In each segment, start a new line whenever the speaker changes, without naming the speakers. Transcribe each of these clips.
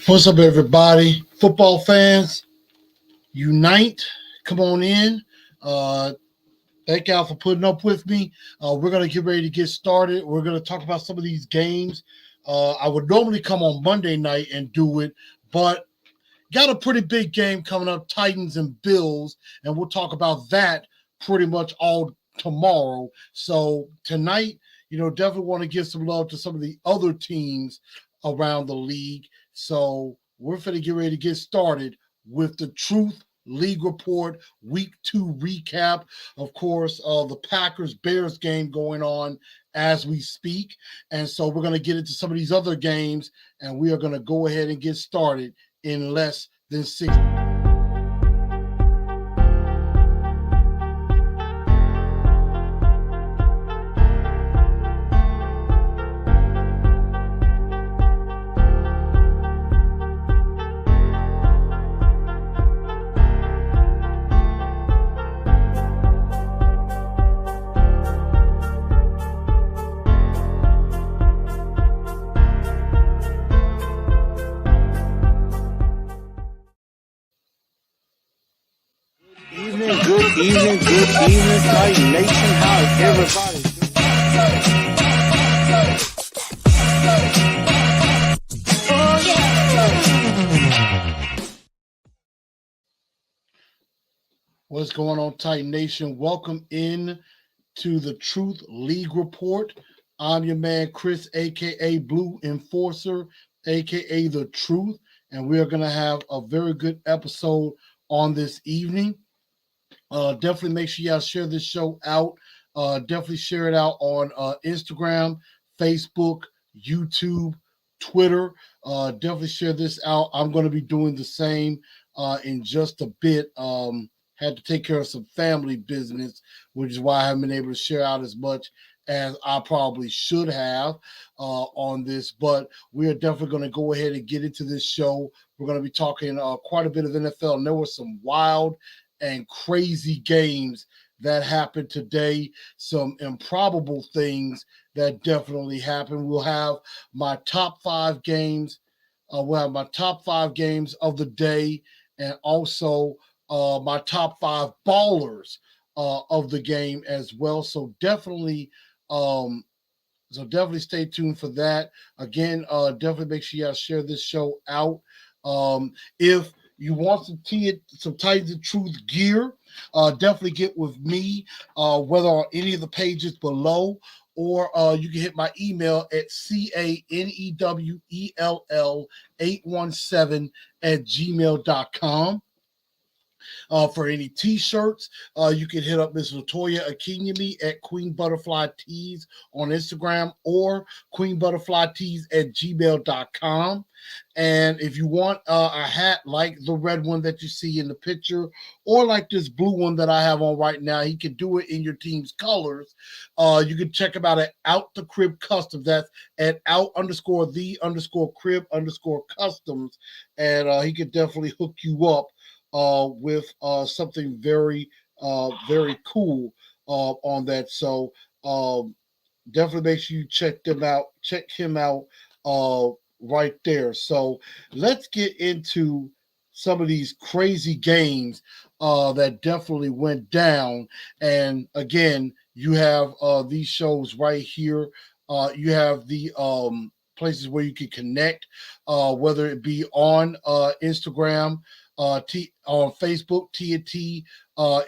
What's up, everybody? Football fans, unite. Come on in. Uh, Thank y'all for putting up with me. We're going to get ready to get started. We're going to talk about some of these games. I would normally come on Monday night and do it, but got a pretty big game coming up, Titans and Bills, and we'll talk about that pretty much all tomorrow. So tonight, definitely want to give some love to some of the other teams around the league. So we're going to get ready to get started with the Truth League Report Week 2 recap. Of course, the Packers-Bears game going on as we speak. And so we're going to get into some of these other games, and we are going to go ahead and get started in less than 6.
Good evening, Titan Nation. How's everybody?
What's going on, Titan Nation? Welcome in to the Truth League Report. I'm your man, Chris, a.k.a. Blue Enforcer, a.k.a. The Truth, and we are going to have a very good episode on this evening. Definitely make sure y'all share this show out. Definitely share it out on Instagram, Facebook, YouTube, Twitter. Definitely share this out. I'm going to be doing the same in just a bit. Had to take care of some family business, which is why I haven't been able to share out as much as I probably should have on this. But we are definitely going to go ahead and get into this show. We're going to be talking quite a bit of NFL. And there were some wild and crazy games that happened today, some improbable things that definitely happened. We'll have my top 5 games. We'll have my top 5 games of the day, and also my top 5 ballers of the game as well. So definitely stay tuned for that. Again, definitely make sure y'all share this show out. If you want some Titans of Truth gear, definitely get with me, whether on any of the pages below, or you can hit my email at canewell817@gmail.com. For any t-shirts, you can hit up Miss Latoya Akinyemi at Queen Butterfly Tees on Instagram, or queenbutterflytees@gmail.com. And if you want a hat like the red one that you see in the picture, or like this blue one that I have on right now, he can do it in your team's colors. You can check him out at Out the Crib Customs. That's at out_the_crib_customs. And he can definitely hook you up with something very, very cool on that. So definitely make sure you check him out right there. So let's get into some of these crazy games that definitely went down. And again, you have these shows right here. You have the places where you can connect, whether it be on Instagram, on Facebook, TNT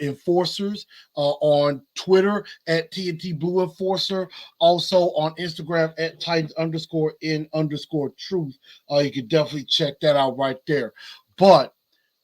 Enforcers, on Twitter at TNT Blue Enforcer, also on Instagram at Titans_N_Truth. You can definitely check that out right there. But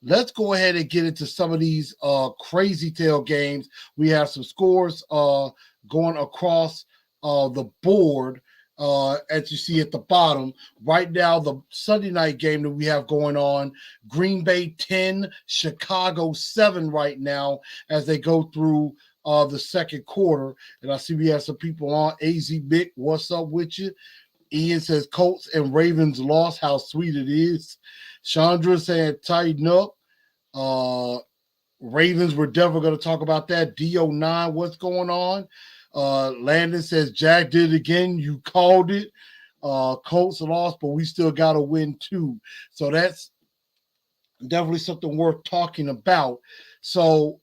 let's go ahead and get into some of these crazy tail games. We have some scores going across the board. As you see at the bottom, right now, the Sunday night game that we have going on, Green Bay 10, Chicago 7 right now as they go through the second quarter. And I see we have some people on. AZ Mick, what's up with you? Ian says Colts and Ravens lost. How sweet it is. Chandra saying tighten up. Ravens, we're definitely going to talk about that. DO9, what's going on? Landon says Jack did it again. You called it. Colts lost, but we still got to win too. So that's definitely something worth talking about. So,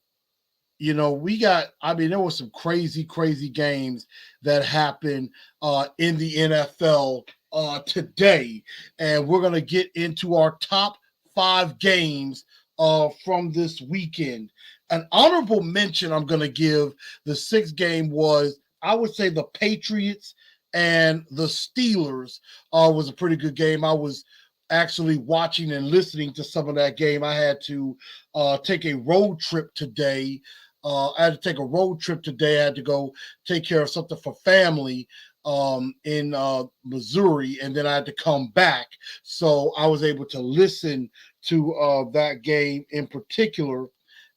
there were some crazy games that happened in the NFL today. And we're going to get into our top 5 games from this weekend. An honorable mention I'm going to give the 6th game was, I would say, the Patriots and the Steelers was a pretty good game. I was actually watching and listening to some of that game. I had to take a road trip today. I had to take a road trip today. I had to go take care of something for family in Missouri, and then I had to come back. So I was able to listen to that game in particular,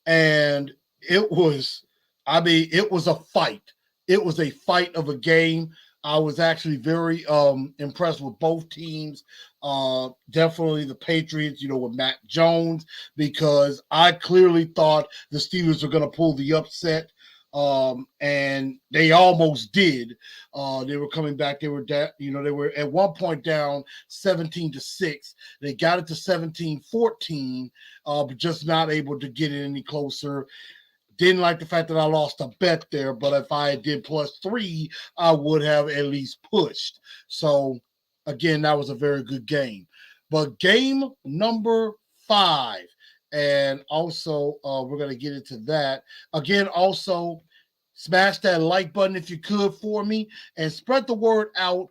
and it was a fight. It was a fight of a game. I was actually very impressed with both teams. Definitely the Patriots, with Mac Jones, because I clearly thought the Steelers were going to pull the upset, and they almost did. They were coming back. They were they were at one point down 17-6. They got it to 17-14, but just not able to get it any closer. Didn't like the fact that I lost a bet there, but if I did +3, I would have at least pushed. So, again, that was a very good game. But game number 5, and also we're going to get into that. Again, also, smash that like button if you could for me, and spread the word out,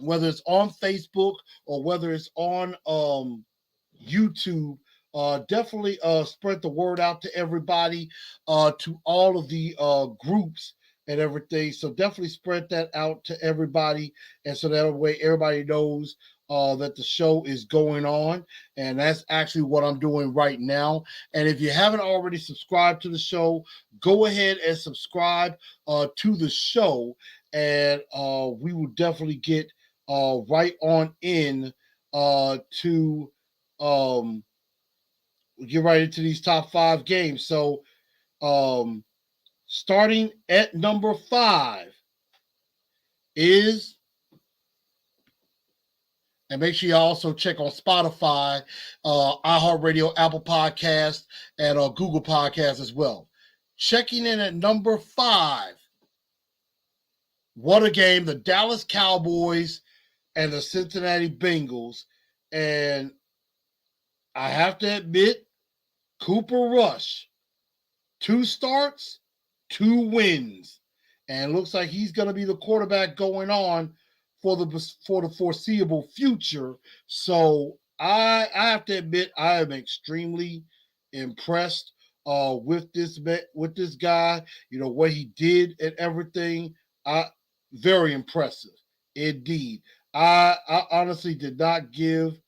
whether it's on Facebook or whether it's on YouTube. Definitely spread the word out to everybody, to all of the groups and everything. So definitely spread that out to everybody, and so that way everybody knows that the show is going on. And that's actually what I'm doing right now. And if you haven't already subscribed to the show, go ahead and subscribe to the show, and we will definitely get right on in to get right into these top 5 games. So, starting at number 5 is, and make sure you also check on Spotify, iHeartRadio, Apple Podcast, and Google Podcast as well. Checking in at number 5. What a game. The Dallas Cowboys and the Cincinnati Bengals. And I have to admit, Cooper Rush, 2 starts, 2 wins, and looks like he's going to be the quarterback going on for the foreseeable future. So I have to admit, I am extremely impressed with this guy. What he did and everything. Very impressive indeed. I honestly did not give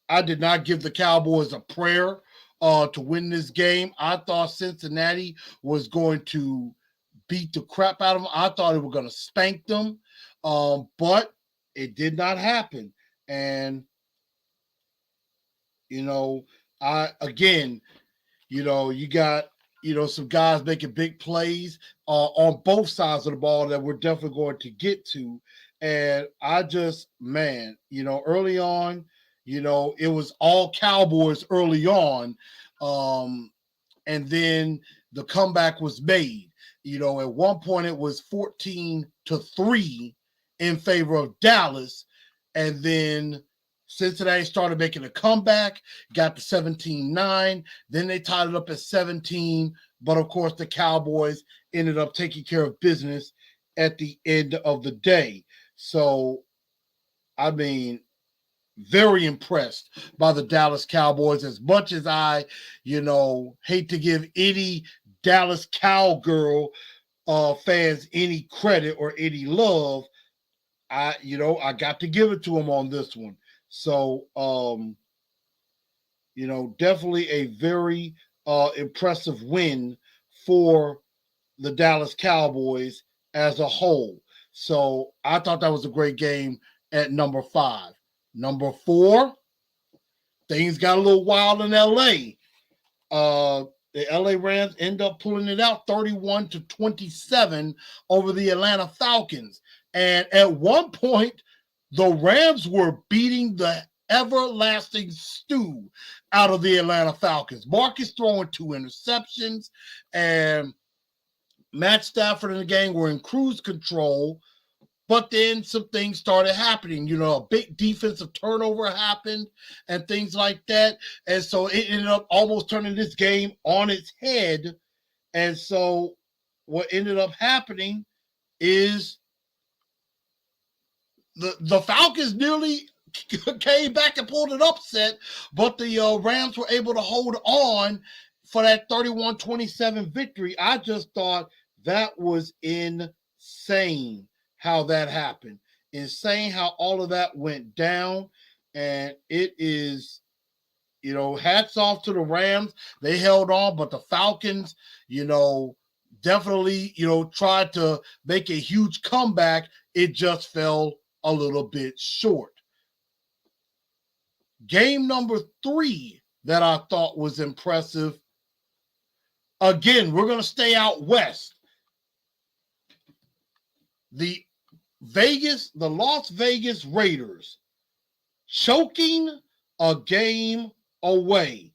the Cowboys a prayer to win this game. I thought Cincinnati was going to beat the crap out of them. I thought they were going to spank them, but it did not happen. And, you got, some guys making big plays on both sides of the ball that we're definitely going to get to. And I just, early on, it was all Cowboys early on. And then the comeback was made. At one point it was 14-3 in favor of Dallas. And then Cincinnati started making a comeback, got to 17-9. Then they tied it up at 17. But of course, the Cowboys ended up taking care of business at the end of the day. So, very impressed by the Dallas Cowboys. As much as I, hate to give any Dallas Cowgirl fans any credit or any love, I got to give it to them on this one. So, definitely a very impressive win for the Dallas Cowboys as a whole. So I thought that was a great game at number 5. Number 4, things got a little wild in LA. The LA Rams end up pulling it out 31-27 over the Atlanta Falcons. And at one point, the Rams were beating the everlasting stew out of the Atlanta Falcons. Marcus throwing 2 interceptions, and Matt Stafford and the gang were in cruise control. But then some things started happening. You know, a big defensive turnover happened and things like that. And so it ended up almost turning this game on its head. And so what ended up happening is the Falcons nearly came back and pulled an upset, but the Rams were able to hold on for that 31-27 victory. I just thought that was insane how that happened. Insane how all of that went down. And it is, you know, hats off to the Rams. They held on, but the Falcons, you know, definitely, you know, tried to make a huge comeback. It just fell a little bit short. Game number 3 that I thought was impressive. Again, we're going to stay out west. The Las Vegas Raiders choking a game away.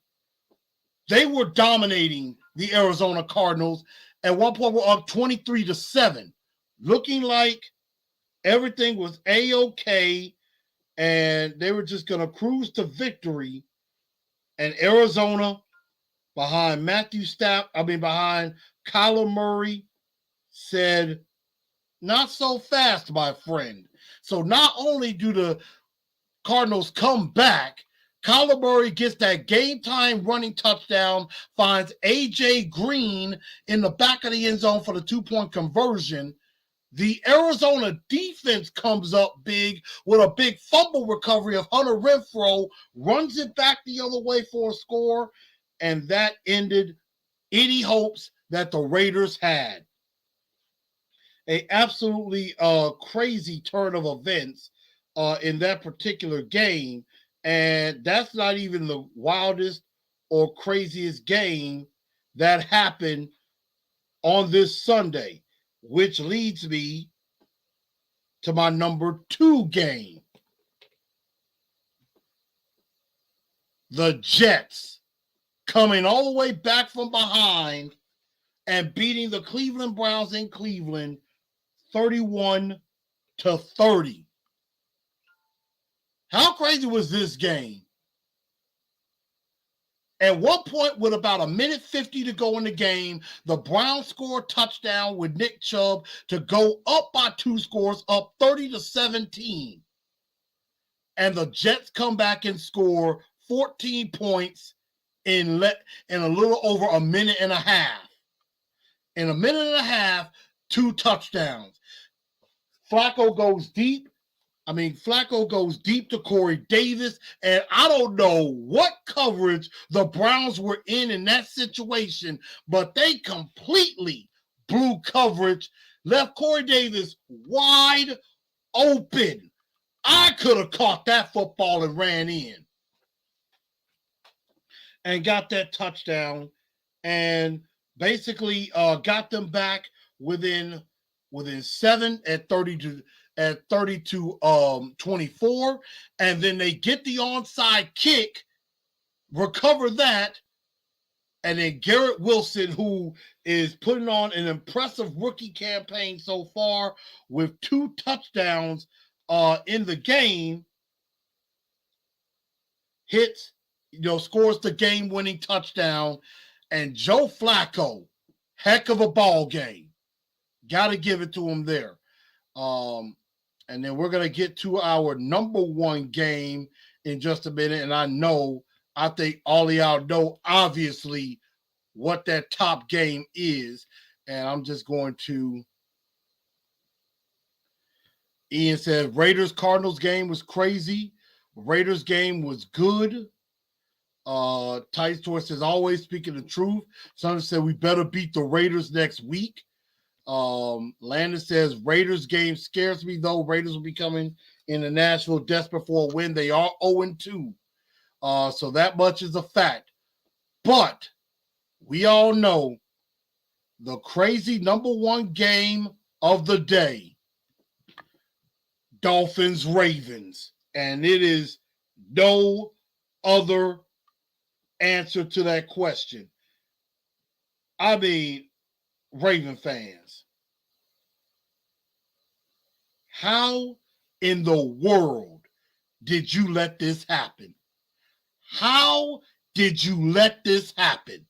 They were dominating the Arizona Cardinals. At one point, we're up 23-7, looking like everything was A-okay, and they were just going to cruise to victory. And Arizona, behind behind Kyler Murray, said, "Not so fast, my friend." So not only do the Cardinals come back, Kyler Murray gets that game-time running touchdown, finds A.J. Green in the back of the end zone for the 2-point conversion. The Arizona defense comes up big with a big fumble recovery of Hunter Renfrow, runs it back the other way for a score, and that ended any hopes that the Raiders had. A absolutely crazy turn of events in that particular game, and that's not even the wildest or craziest game that happened on this Sunday, which leads me to my number 2 game. The Jets coming all the way back from behind and beating the Cleveland Browns in Cleveland 31-30. How crazy was this game? At one point, with about 1:50 to go in the game, the Browns score a touchdown with Nick Chubb to go up by 2 scores, up 30-17. And the Jets come back and score 14 points in a little over a minute and a half. In a minute and a half, 2 touchdowns. Flacco goes deep to Corey Davis, and I don't know what coverage the Browns were in that situation, but they completely blew coverage, left Corey Davis wide open. I could have caught that football and ran in and got that touchdown and basically got them back within 7 at 32-24, and then they get the onside kick, recover that, and then Garrett Wilson, who is putting on an impressive rookie campaign so far with 2 touchdowns in the game, scores the game-winning touchdown, and Joe Flacco, heck of a ball game. Got to give it to him there. And then we're going to get to our number 1 game in just a minute. And I think all of y'all know, obviously, what that top game is. And I'm just going to... Ian said, Raiders-Cardinals game was crazy. Raiders game was good. Tice Tour says, always speaking the truth. Someone said, we better beat the Raiders next week. Landon says, Raiders game scares me, though. Raiders will be coming into Nashville desperate for a win. They are 0-2. So that much is a fact. But we all know the crazy number one game of the day, Dolphins Ravens. And it is no other answer to that question. I mean, Raven fans, how in the world did you let this happen? How did you let this happen?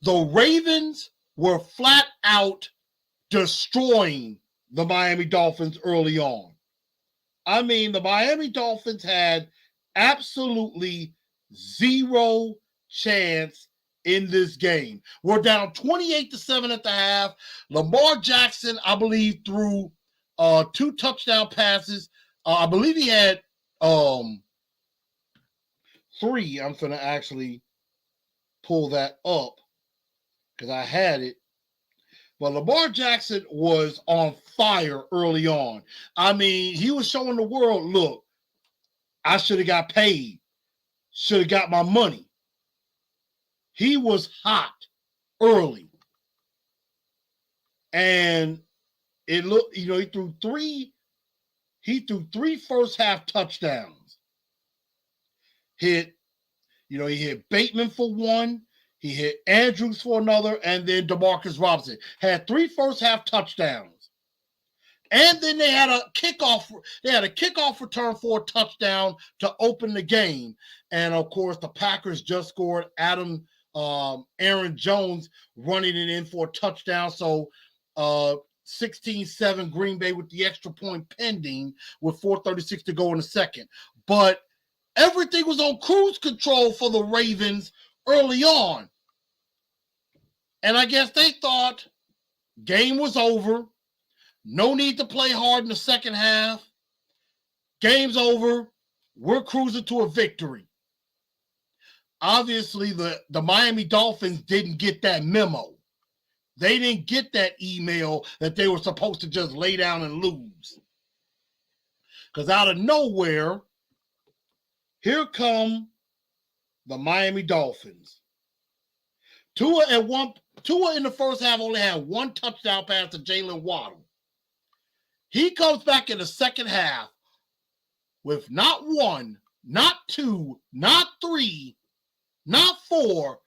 The Ravens were flat out destroying the Miami Dolphins early on. I mean, the Miami Dolphins had absolutely zero chance in this game. We're down 28-7 at the half. Lamar Jackson, I believe, threw 2 touchdown passes. I believe he had 3. I'm going to actually pull that up because I had it. But Lamar Jackson was on fire early on. I mean, he was showing the world, look, I should have got paid. Should have got my money. He was hot early. And it looked, he threw three first half touchdowns. He hit Bateman for one, he hit Andrews for another, and then DeMarcus Robinson. Had 3 first half touchdowns. And then they had a kickoff return for a touchdown to open the game. And of course, the Packers just scored. Aaron Jones running it in for a touchdown. So 16-7 Green Bay with the extra point pending with 4:36 to go in the second. But everything was on cruise control for the Ravens early on. And I guess they thought game was over. No need to play hard in the second half. Game's over. We're cruising to a victory. Obviously, the Miami Dolphins didn't get that memo. They didn't get that email that they were supposed to just lay down and lose. Because out of nowhere, here come the Miami Dolphins. Tua in the first half only had 1 touchdown pass to Jalen Waddle. He comes back in the second half with not 1, not 2, not 3, not 4,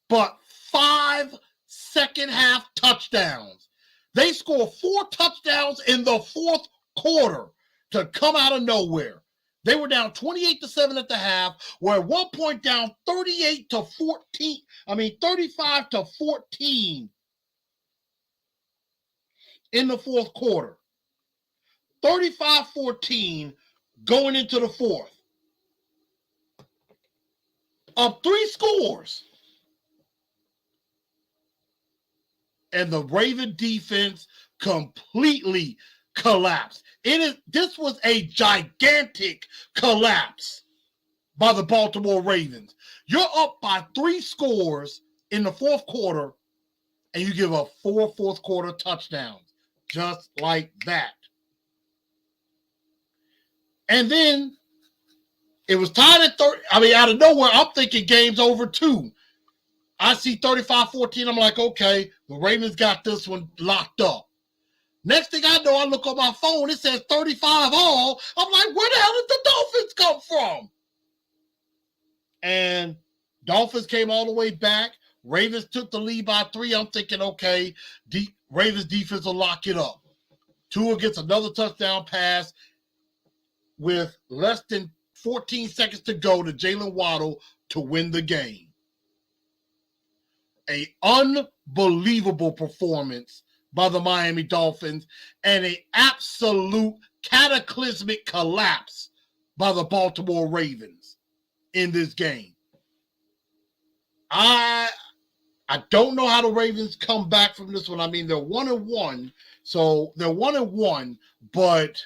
but 5 second half touchdowns. They scored 4 touchdowns in the fourth quarter to come out of nowhere. They were down 28-7 at the half. Were at one point down 35-14 in the fourth quarter. 35-14 going into the fourth. Up 3 scores. And the Raven defense completely collapsed. This was a gigantic collapse by the Baltimore Ravens. You're up by 3 scores in the fourth quarter, and you give up 4 fourth quarter touchdowns. Just like that. And then it was tied at 30. I mean, out of nowhere, I'm thinking game's over too. I see 35-14. I'm like, okay, the Ravens got this one locked up. Next thing I know, I look on my phone. It says 35 all. I'm like, where the hell did the Dolphins come from? And Dolphins came all the way back. Ravens took the lead by 3. I'm thinking, okay, Ravens defense will lock it up. Tua gets another touchdown pass with less than 14 seconds to go to Jalen Waddle to win the game. An unbelievable performance by the Miami Dolphins and an absolute cataclysmic collapse by the Baltimore Ravens in this game. I don't know how the Ravens come back from this one. I mean, they're 1-1, so they're 1-1, but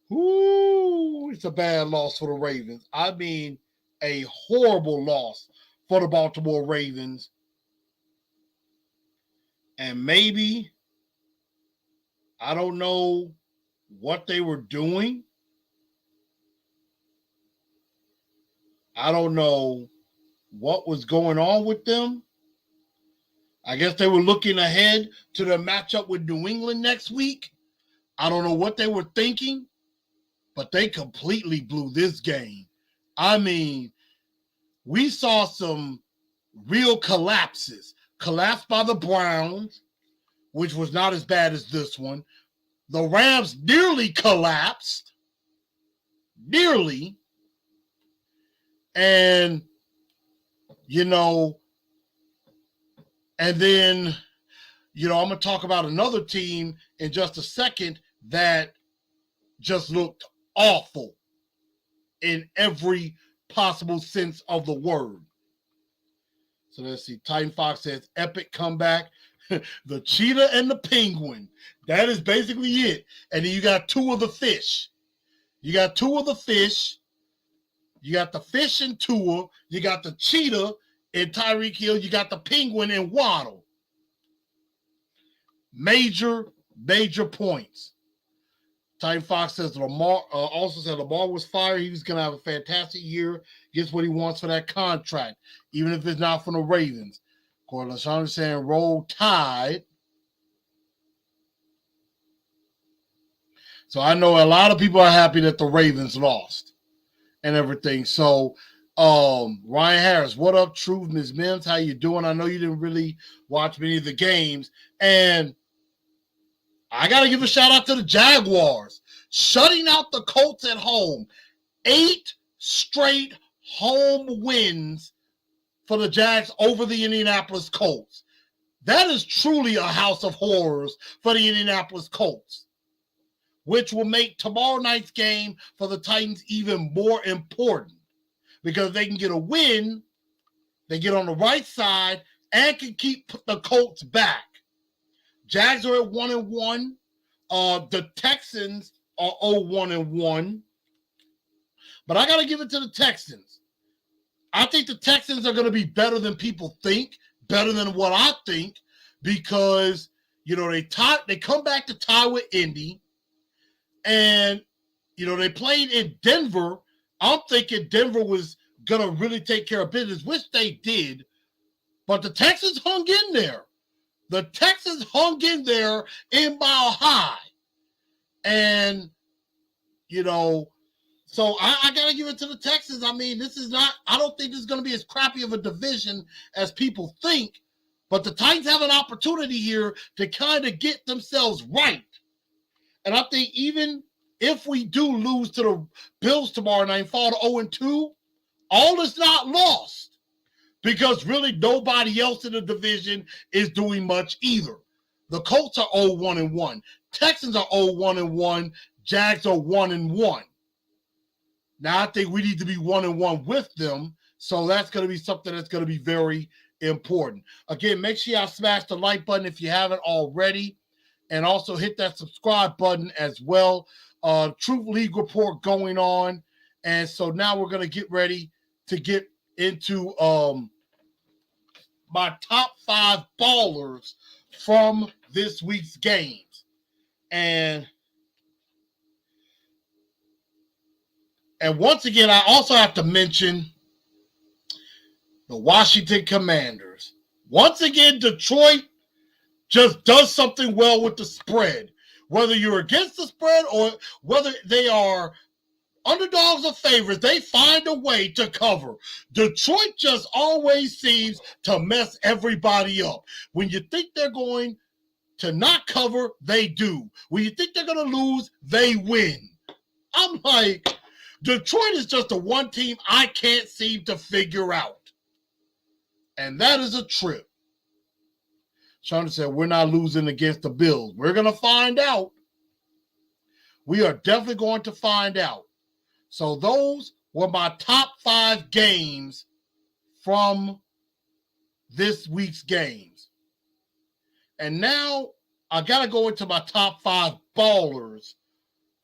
it's a bad loss for the Ravens. I mean, a horrible loss for the Baltimore Ravens. And maybe, I don't know what they were doing. I don't know what was going on with them. I guess they were looking ahead to the matchup with New England next week. I don't know what they were thinking, but they completely blew this game. I mean, we saw some real collapses. Collapsed by the Browns, which was not as bad as this one. The Rams nearly collapsed. Nearly. And, and then, I'm going to talk about another team in just a second that just looked awful in every possible sense of the word. So let's see. Titan Fox says, epic comeback. The cheetah and the penguin. That is basically it. And then you got two of the fish. You got two of the fish. You got the fish and Tua. You got the cheetah and Tyreek Hill. You got the penguin and Waddle. Major points. Titan Fox says Lamar also said Lamar was fired. He was going to have a fantastic year. Gets what he wants for that contract, even if it's not from the Ravens. Of course, LaShawn is saying Roll Tide. So I know a lot of people are happy that the Ravens lost and everything. So Ryan Harris, what up, Truth? Ms. Mims, how you doing? I know you didn't really watch many of the games. And I got to give a shout out to the Jaguars. Shutting out the Colts at home. 8 straight home wins for the Jags over the Indianapolis Colts. That is truly a house of horrors for the Indianapolis Colts, which will make tomorrow night's game for the Titans even more important because they can get a win, they get on the right side, and can keep the Colts back. Jags are at 1-1. The Texans are 0-1-1. But I got to give it to the Texans. I think the Texans are going to be better than people think, better than what I think, because, they come back to tie with Indy. And, they played in Denver. I'm thinking Denver was going to really take care of business, which they did. But the Texans hung in there. The Texans hung in there in Mile High. And, so I got to give it to the Texans. I mean, I don't think this is going to be as crappy of a division as people think. But the Titans have an opportunity here to kind of get themselves right. And I think even if we do lose to the Bills tomorrow night and fall to 0-2, all is not lost. Because really nobody else in the division is doing much either. The Colts are 0-1-1. Texans are 0-1-1. Jags are 1-1. Now I think we need to be 1-1 with them. So that's going to be something that's going to be very important. Again, make sure y'all smash the like button if you haven't already. And also hit that subscribe button as well. Truth League Report going on. And so now we're going to get ready to get into my top 5 ballers from this week's games. And once again, I also have to mention the Washington Commanders. Once again, Detroit just does something well with the spread. Whether you're against the spread or whether they are underdogs or favorites, they find a way to cover. Detroit just always seems to mess everybody up. When you think they're going to not cover, they do. When you think they're going to lose, they win. I'm like, Detroit is just the one team I can't seem to figure out. And that is a trip. Sean said, we're not losing against the Bills. We're going to find out. We are definitely going to find out. So those were my top 5 games from this week's games. And now I got to go into my top 5 ballers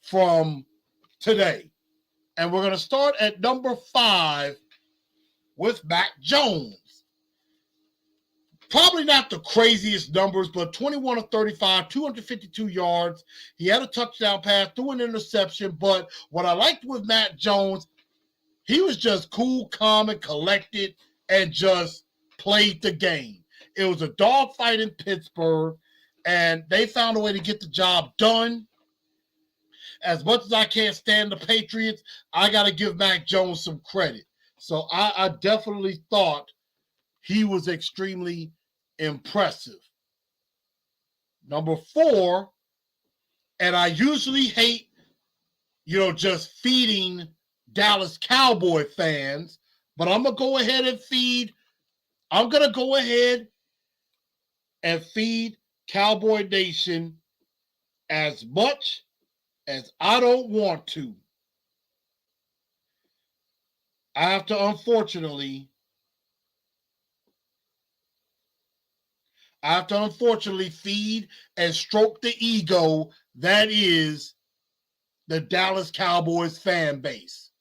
from today. And we're going to start at number 5 with Mac Jones. Probably not the craziest numbers, but 21 of 35, 252 yards. He had a touchdown pass, threw an interception. But what I liked with Mac Jones, he was just cool, calm, and collected and just played the game. It was a dogfight in Pittsburgh, and they found a way to get the job done. As much as I can't stand the Patriots, I got to give Mac Jones some credit. So I definitely thought he was extremely impressive. Number 4, and I usually hate, just feeding Dallas Cowboy fans, but I'm going to go ahead and feed Cowboy Nation as much as I don't want to. I have to unfortunately feed and stroke the ego that is the Dallas Cowboys fan base.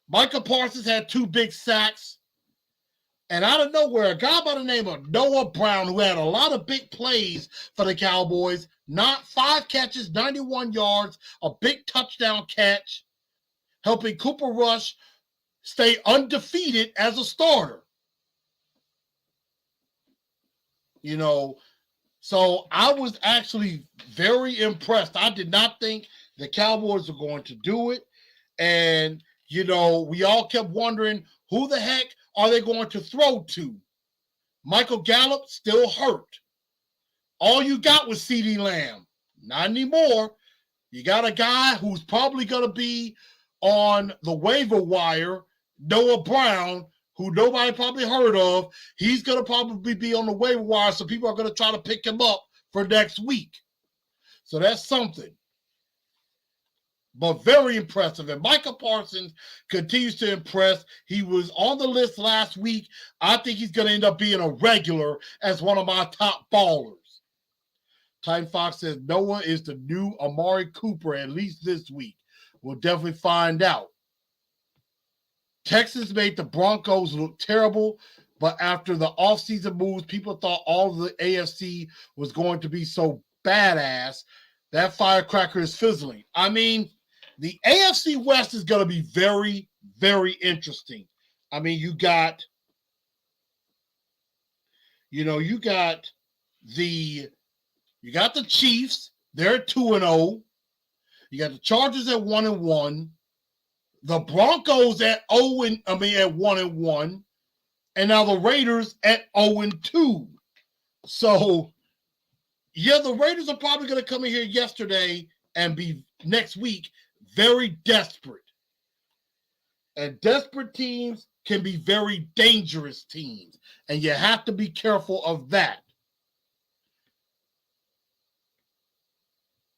Micah Parsons had 2 big sacks. And out of nowhere, a guy by the name of Noah Brown, who had a lot of big plays for the Cowboys, 5 catches, 91 yards, a big touchdown catch, helping Cooper Rush stay undefeated as a starter. So I was actually very impressed. I did not think the Cowboys were going to do it. And, we all kept wondering, who the heck are they going to throw to? Michael Gallup still hurt. All you got was CeeDee Lamb. Not anymore. You got a guy who's probably going to be on the waiver wire, Noah Brown, who nobody probably heard of. He's going to probably be on the waiver wire, so people are going to try to pick him up for next week. So that's something. But very impressive. And Micah Parsons continues to impress. He was on the list last week. I think he's going to end up being a regular as one of my top ballers. Titan Fox says Noah is the new Amari Cooper, at least this week. We'll definitely find out. Texas made the Broncos look terrible, but after the offseason moves, people thought all of the AFC was going to be so badass. That firecracker is fizzling. I mean, the AFC West is going to be very, very interesting. I mean, you got the Chiefs. They're 2-0. You got the Chargers at 1-1. The Broncos at 1-1. And now the Raiders at 0-2. So, yeah, the Raiders are probably going to come in here yesterday and be next week very desperate. And desperate teams can be very dangerous teams. And you have to be careful of that.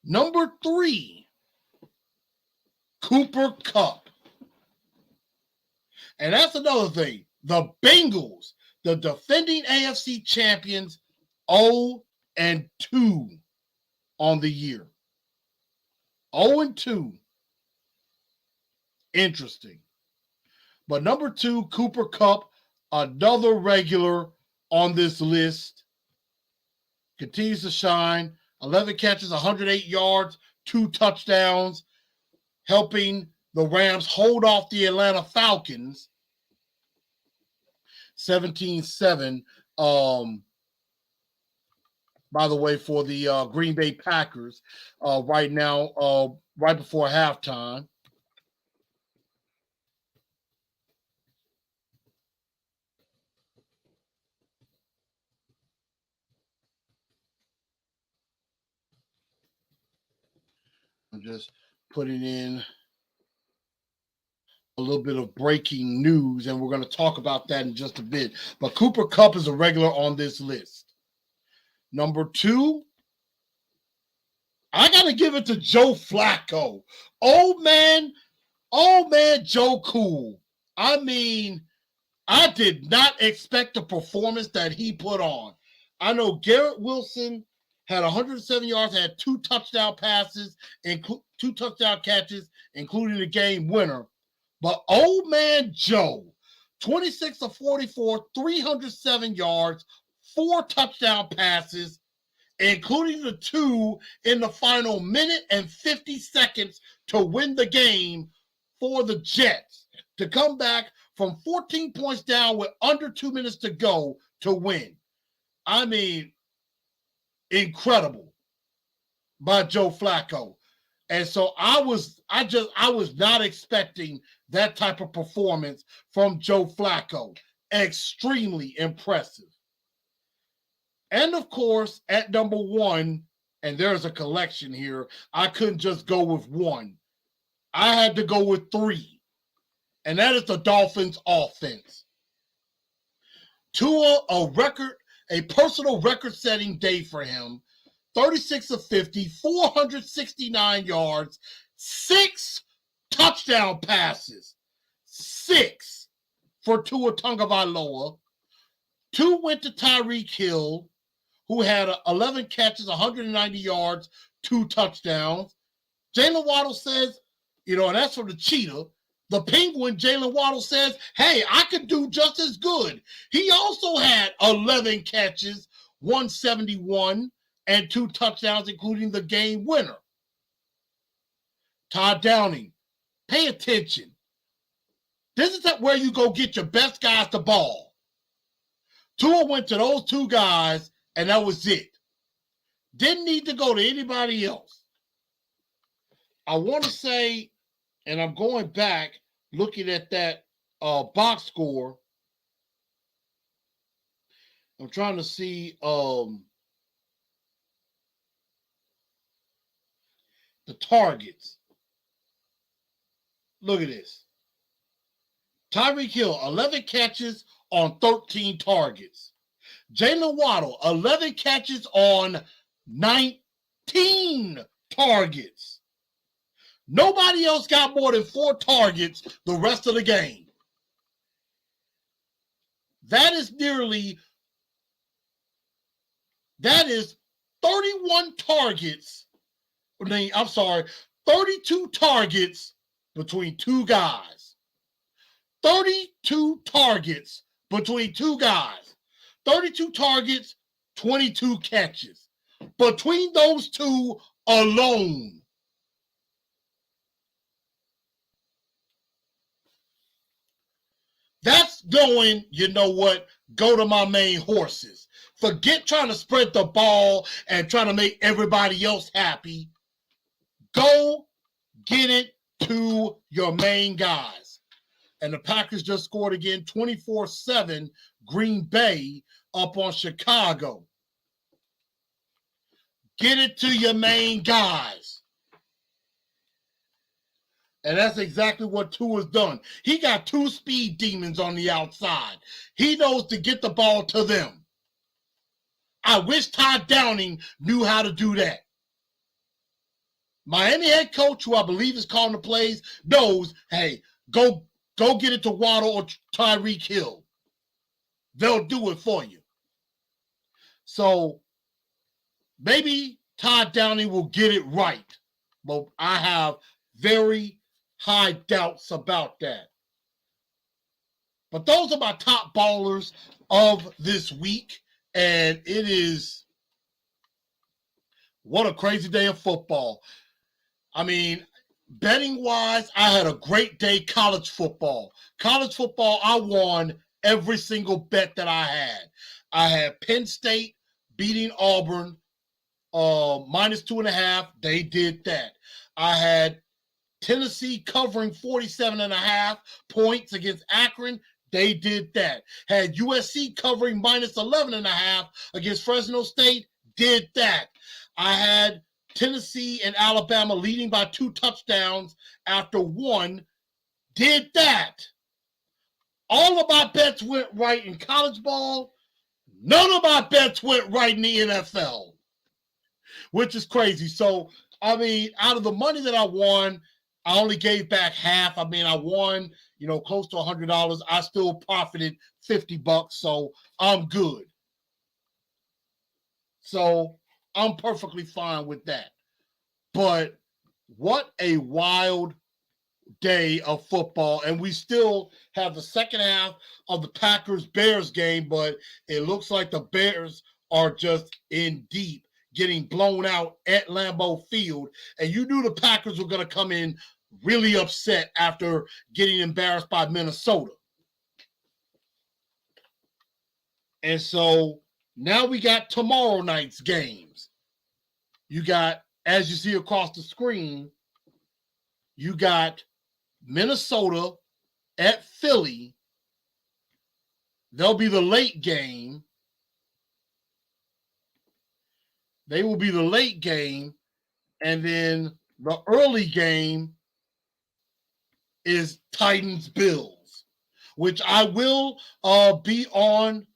Number 3, Cooper Kupp. And that's another thing. The Bengals, the defending AFC champions, 0-2 on the year. 0-2. Interesting. But number 2, Cooper Kupp, another regular on this list, continues to shine. 11 catches, 108 yards, 2 touchdowns, helping the Rams hold off the Atlanta Falcons 17-7. By the way, for the Green Bay Packers right now, right before halftime. I'm just putting in a little bit of breaking news, and we're going to talk about that in just a bit. But Cooper Kupp is a regular on this list. Number 2, I got to give it to Joe Flacco. Old man Joe Cool. I mean, I did not expect the performance that he put on. I know Garrett Wilson had 107 yards, had 2 touchdown passes, and 2 touchdown catches, including the game winner. But old man Joe, 26 of 44, 307 yards, 4 touchdown passes, including the 2 in the final minute and 50 seconds to win the game for the Jets, to come back from 14 points down with under 2 minutes to go to win. I mean, incredible by Joe Flacco. And so I was not expecting that type of performance from Joe Flacco. Extremely impressive. And of course, at number one, and there's a collection here, I couldn't just go with one. I had to go with three. And that is the Dolphins offense. Tua, a personal record-setting day for him. 36 of 50, 469 yards, 6 touchdown passes. 6 for Tua Tagovailoa. 2 went to Tyreek Hill, who had 11 catches, 190 yards, 2 touchdowns. Jalen Waddle says, and that's from the Cheetah. The Penguin, Jalen Waddle says, hey, I could do just as good. He also had 11 catches, 171, and 2 touchdowns, including the game winner. Todd Downing, pay attention. This is where you go get your best guys the ball. Tua went to those 2 guys, and that was it. Didn't need to go to anybody else. I want to say, and I'm going back, looking at that box score. I'm trying to see the targets. Look at this. Tyreek Hill, 11 catches on 13 targets. Jalen Waddle, 11 catches on 19 targets. Nobody else got more than 4 targets the rest of the game. That is 31 targets. 32 targets between 2 guys. 32 targets between 2 guys. 32 targets, 22 catches. Between those 2 alone. That's going, go to my main horses. Forget trying to spread the ball and trying to make everybody else happy. Go get it to your main guys. And the Packers just scored again, 24-7, Green Bay up on Chicago. Get it to your main guys. And that's exactly what Tua's done. He got 2 speed demons on the outside. He knows to get the ball to them. I wish Todd Downing knew how to do that. Miami head coach, who I believe is calling the plays, knows, hey, go get it to Waddle or Tyreek Hill. They'll do it for you. So maybe Todd Downing will get it right. But I have very high doubts about that. But those are my top ballers of this week. And it is, what a crazy day of football. I mean, betting-wise, I had a great day college football. College football, I won every single bet that I had. I had Penn State beating Auburn, -2.5. They did that. I had Tennessee covering 47.5 points against Akron. They did that. Had USC covering -11.5 against Fresno State. Did that. I had Tennessee and Alabama leading by 2 touchdowns after 1. Did that. All of my bets went right in college ball. None of my bets went right in the NFL, which is crazy. So, I mean, out of the money that I won, I only gave back half. I mean, I won, close to $100. I still profited $50, so I'm good. So I'm perfectly fine with that. But what a wild day of football. And we still have the second half of the Packers-Bears game, but it looks like the Bears are just in deep, getting blown out at Lambeau Field. And you knew the Packers were going to come in really upset after getting embarrassed by Minnesota. And so now we got tomorrow night's games. You got, as you see across the screen, you got Minnesota at Philly. They'll be the late game. They will be the late game. And then the early game is Titans Bills, which I will be on.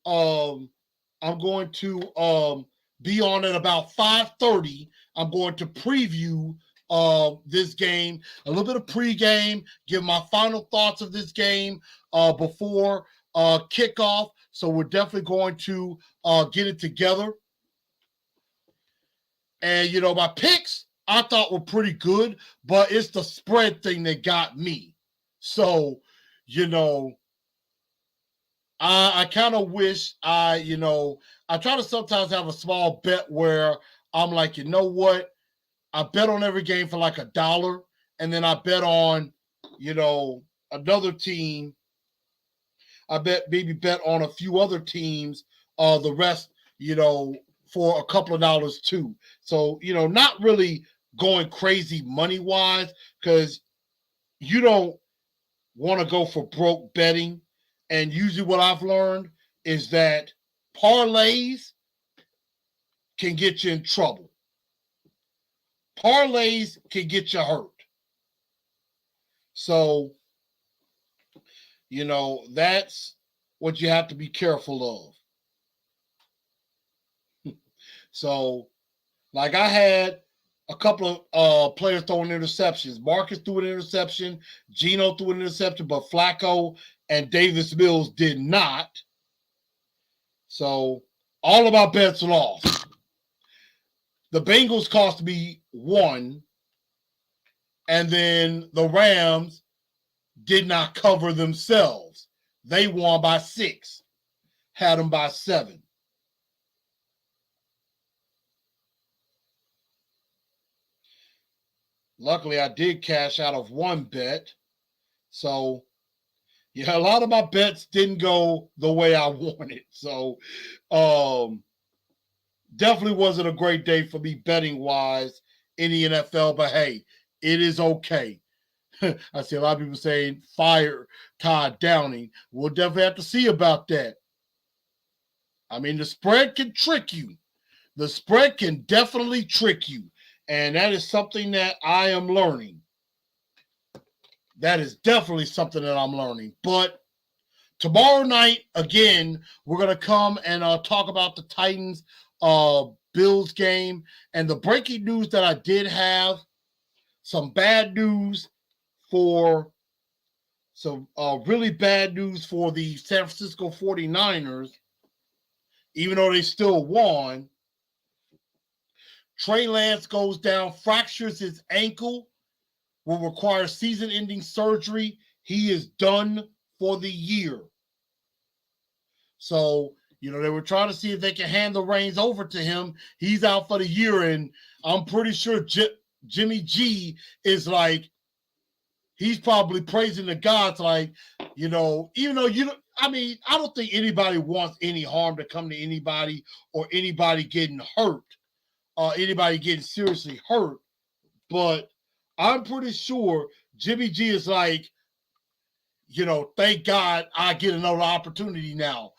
I'm going to be on at about 5:30. I'm going to preview this game, a little bit of pregame, give my final thoughts of this game before kickoff. So we're definitely going to get it together. And, you know, my picks I thought were pretty good, but it's the spread thing that got me. So, you know, I kind of wish I try to sometimes have a small bet where I'm like, you know what? I bet on every game for like $1, and then I bet on, another team. I maybe bet on a few other teams, the rest, for a couple of dollars too. So, not really going crazy money-wise, because you don't want to go for broke betting. And usually what I've learned is that parlays can get you in trouble. Parlays can get you hurt. So, that's what you have to be careful of. So, like I had a couple of players throwing interceptions. Marcus threw an interception. Geno threw an interception, but Flacco and Davis Mills did not. So all of our bets lost. The Bengals cost me 1, and then the Rams did not cover themselves. They won by 6, had them by 7. Luckily, I did cash out of 1 bet. So, yeah, a lot of my bets didn't go the way I wanted. So, definitely wasn't a great day for me betting-wise in the NFL. But, hey, it is okay. I see a lot of people saying, fire Todd Downing. We'll definitely have to see about that. I mean, the spread can trick you. The spread can definitely trick you. And that is something that I am learning. That is definitely something that I'm learning. But tomorrow night, again, we're going to come and talk about the Titans Bills game. And the breaking news that I did have, some bad news for really bad news for the San Francisco 49ers, even though they still won. Trey Lance goes down, fractures his ankle, will require season-ending surgery. He is done for the year. So, they were trying to see if they can hand the reins over to him. He's out for the year, and I'm pretty sure Jimmy G is like, he's probably praising the gods, like, even though I don't think anybody wants any harm to come to anybody or anybody getting hurt. Anybody getting seriously hurt, but I'm pretty sure Jimmy G is like, thank God I get another opportunity now.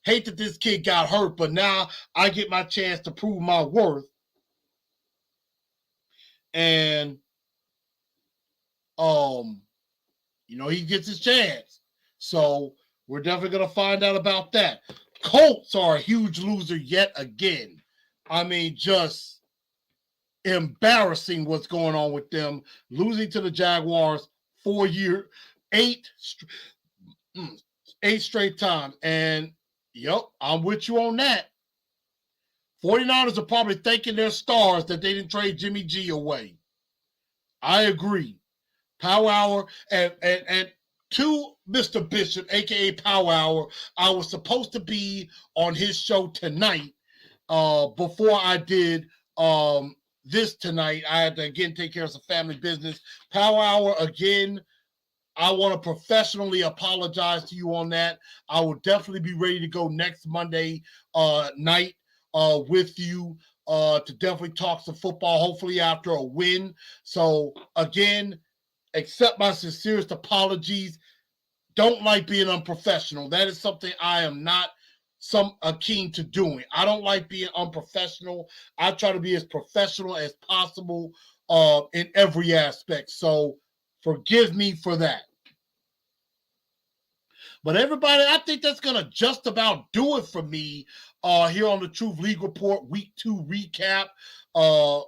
Hate that this kid got hurt, but now I get my chance to prove my worth. And, he gets his chance. So we're definitely going to find out about that. Colts are a huge loser yet again. I mean, just embarrassing what's going on with them, losing to the Jaguars 8 straight times. And, I'm with you on that. 49ers are probably thanking their stars that they didn't trade Jimmy G away. I agree. Power Hour and to Mr. Bishop, a.k.a. Power Hour, I was supposed to be on his show tonight. Before I did this tonight, I had to again take care of some family business. Power Hour again I want to professionally apologize to you on that. I will definitely be ready to go next Monday night with you to definitely talk some football, hopefully after a win. So, again, accept my sincerest apologies. Don't like being unprofessional. That is something I am not keen to doing. I don't like being unprofessional. I try to be as professional as possible in every aspect. So forgive me for that. But everybody, I think that's going to just about do it for me here on the Truth League Report Week 2 recap.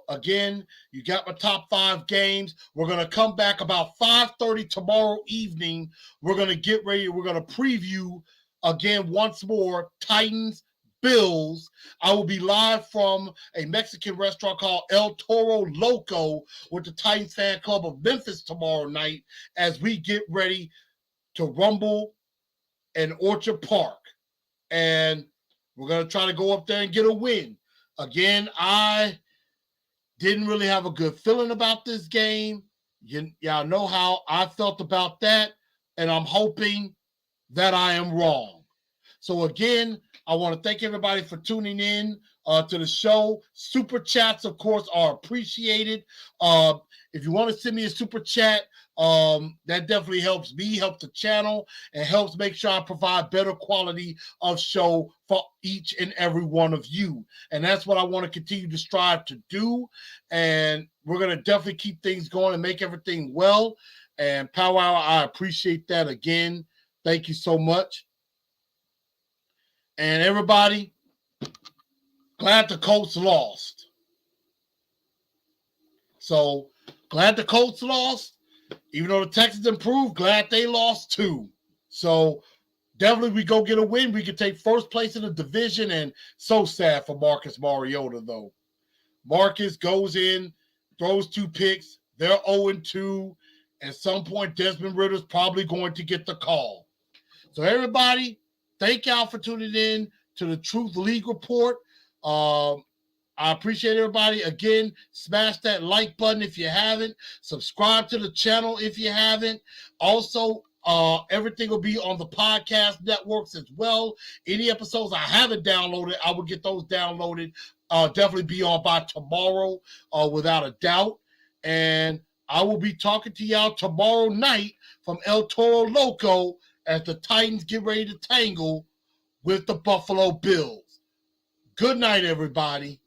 Again, you got my top 5 games. We're going to come back about 5:30 tomorrow evening. We're going to get ready. We're going to preview, again, once more, Titans, Bills. I will be live from a Mexican restaurant called El Toro Loco with the Titans Fan Club of Memphis tomorrow night as we get ready to rumble in Orchard Park. And we're going to try to go up there and get a win. Again, I didn't really have a good feeling about this game. Y'all know how I felt about that. And I'm hoping that I am wrong. So again, I want to thank everybody for tuning in to the show. Super chats, of course, are appreciated. If you want to send me a super chat, that definitely helps me, helps the channel, and helps make sure I provide better quality of show for each and every one of you. And that's what I want to continue to strive to do. And we're going to definitely keep things going and make everything well. And Power Hour, I appreciate that again. Thank you so much. And everybody, glad the Colts lost. So, glad the Colts lost. Even though the Texans improved, glad they lost too. So, definitely we go get a win. We can take first place in the division. And so sad for Marcus Mariota, though. Marcus goes in, throws 2 picks. They're 0-2. At some point, Desmond Ritter's probably going to get the call. So, everybody, thank y'all for tuning in to the Truth League Report. I appreciate everybody. Again, smash that like button if you haven't. Subscribe to the channel if you haven't. Also, everything will be on the podcast networks as well. Any episodes I haven't downloaded, I will get those downloaded. Definitely be on by tomorrow, without a doubt. And I will be talking to y'all tomorrow night from El Toro Loco as the Titans get ready to tangle with the Buffalo Bills. Good night, everybody.